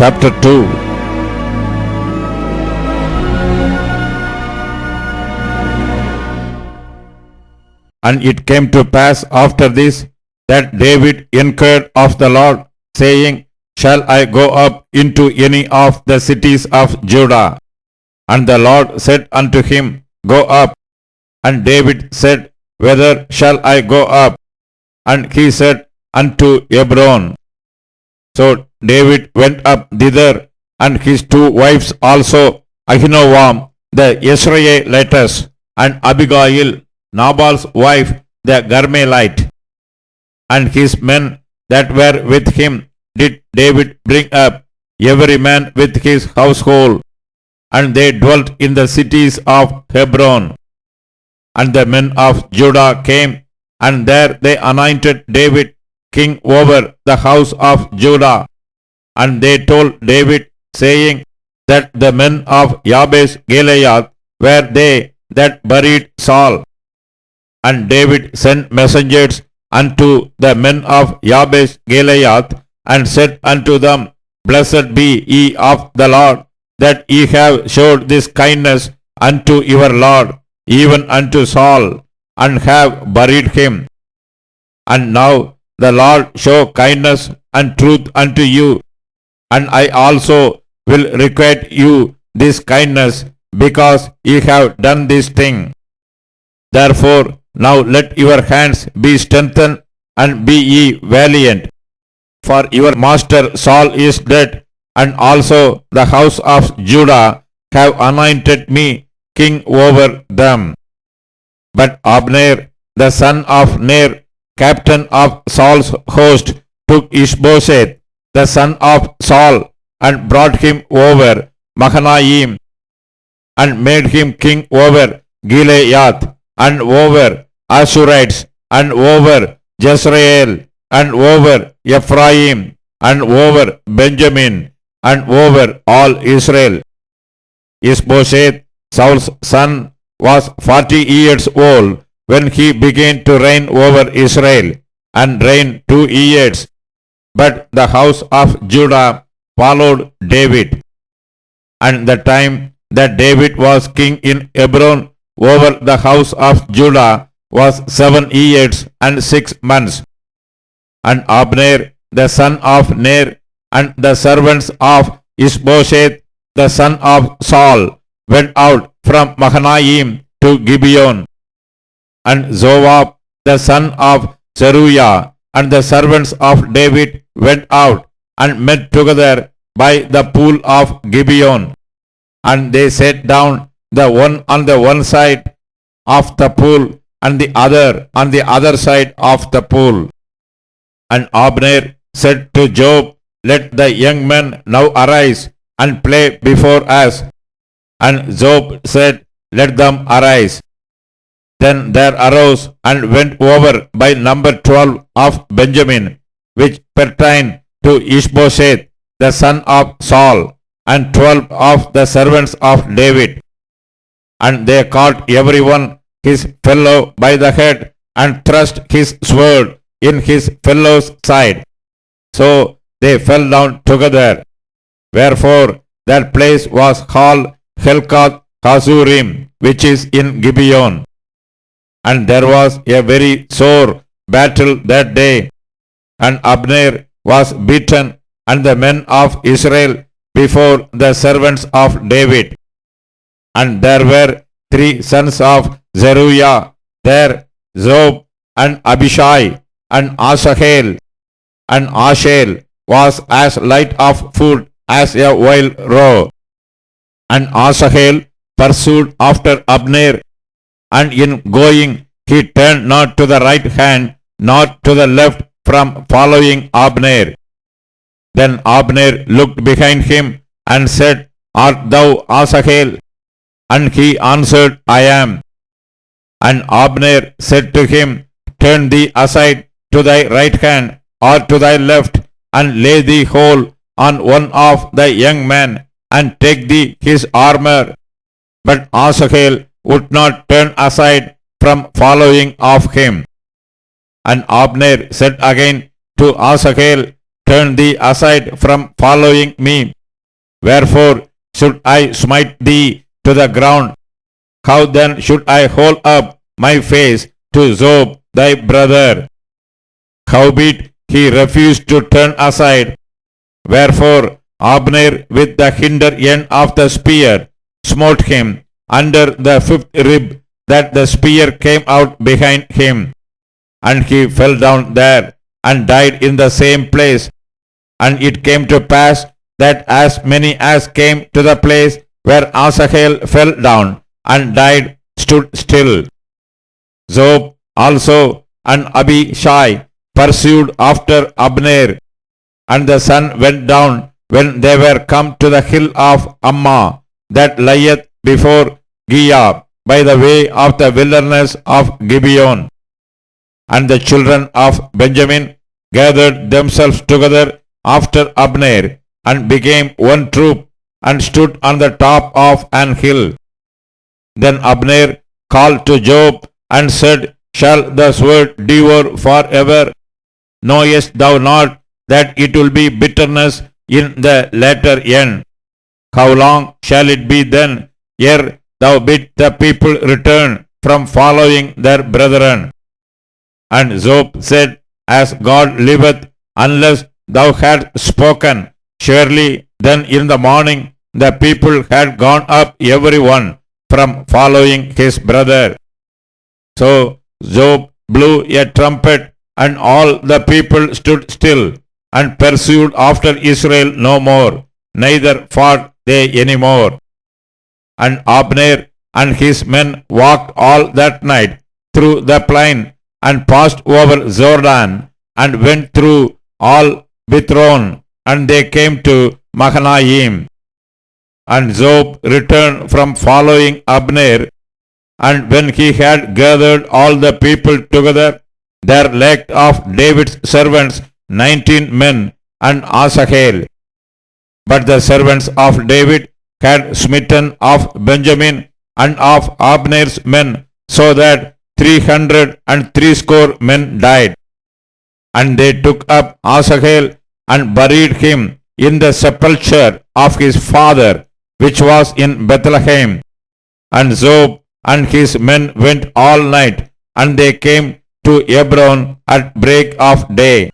chapter 2. And it came to pass after this, that David inquired of the Lord, saying, Shall I go up into any of the cities of Judah? And the Lord said unto him, Go up. And David said, Whither shall I go up? And he said, Unto Hebron. So David went up thither, and his 2 wives also, Ahinoam the Yezreelitess, and Abigail, Nabal's wife, the Carmelite. And his men that were with him did David bring up, every man with his household, and they dwelt in the cities of Hebron. And the men of Judah came, and there they anointed David king over the house of Judah. And they told David, saying, that the men of Jabesh Gilead were they that buried Saul. And David sent messengers unto the men of Jabesh Gilead, and said unto them, Blessed be ye of the Lord, that ye have showed this kindness unto your Lord, even unto Saul, and have buried him. And now the Lord show kindness and truth unto you, and I also will requite you this kindness, because ye have done this thing. Therefore now let your hands be strengthened, and be ye valiant. For your master Saul is dead, and also the house of Judah have anointed me king over them. But Abner, the son of Ner, captain of Saul's host, took Ishbosheth, the son of Saul, and brought him over Mahanaim, and made him king over Gilead, and over Ashurites, and over Jezreel, and over Ephraim, and over Benjamin, and over all Israel. Ishbosheth, Saul's son, was 40 years old when he began to reign over Israel, and reigned 2 years. But the house of Judah followed David. And the time that David was king in Hebron over the house of Judah was 7 years and 6 months. And Abner, the son of Ner, and the servants of Ishbosheth, the son of Saul, went out from Mahanaim to Gibeon. And Joab, the son of Zeruiah, and the servants of David went out and met together by the pool of Gibeon. And they sat down, the one on the one side of the pool, and the other on the other side of the pool. And Abner said to Joab, Let the young men now arise and play before us. And Joab said, Let them arise. Then there arose and went over by number 12 of Benjamin, which pertained to Ishbosheth, the son of Saul, and 12 of the servants of David. And they caught every one his fellow by the head, and thrust his sword in his fellow's side. So they fell down together. Wherefore that place was called Helkath Hazurim, which is in Gibeon. And there was a very sore battle that day, and Abner was beaten, and the men of Israel before the servants of David. And there were 3 sons of Zeruiah there, Joab, and Abishai, and Asahel. And Ashel was as light of foot as a wild roe. And Asahel pursued after Abner, and in going he turned not to the right hand nor to the left from following Abner. Then Abner looked behind him and said, Art thou Asahel? And he answered, I am. And Abner said to him, Turn thee aside to thy right hand or to thy left, and lay thee hold on one of the young men, and take thee his armor. But Asahel would not turn aside from following of him. And Abner said again to Asahel, turn thee aside from following me. Wherefore should I smite thee to the ground? How then should I hold up my face to Job thy brother? Howbeit he refused to turn aside. Wherefore Abner with the hinder end of the spear smote him under the fifth rib, that the spear came out behind him, and he fell down there and died in the same place. And it came to pass that as many as came to the place where Asahel fell down and died stood still. Job also and Abishai pursued after Abner, and the sun went down when they were come to the hill of Ammah, that lieth before Giah, by the way of the wilderness of Gibeon. And the children of Benjamin gathered themselves together after Abner, and became one troop, and stood on the top of an hill. Then Abner called to Job, and said, Shall the sword devour forever? Knowest thou not that it will be bitterness in the latter end? How long shall it be then ere thou bid the people return from following their brethren? And Job said, As God liveth, unless thou hadst spoken, surely then in the morning the people had gone up every one from following his brother. So Job blew a trumpet, and all the people stood still, and pursued after Israel no more, neither fought they any more. And Abner and his men walked all that night through the plain, and passed over Jordan, and went through all Bithron, and they came to Mahanaim. And Job returned from following Abner, and when he had gathered all the people together, there lacked of David's servants 19 men, and Asahel. But the servants of David had smitten of Benjamin and of Abner's men, so that 360 men died. And they took up Asahel and buried him in the sepulchre of his father, which was in Bethlehem. And Job and his men went all night, and they came to Hebron at break of day.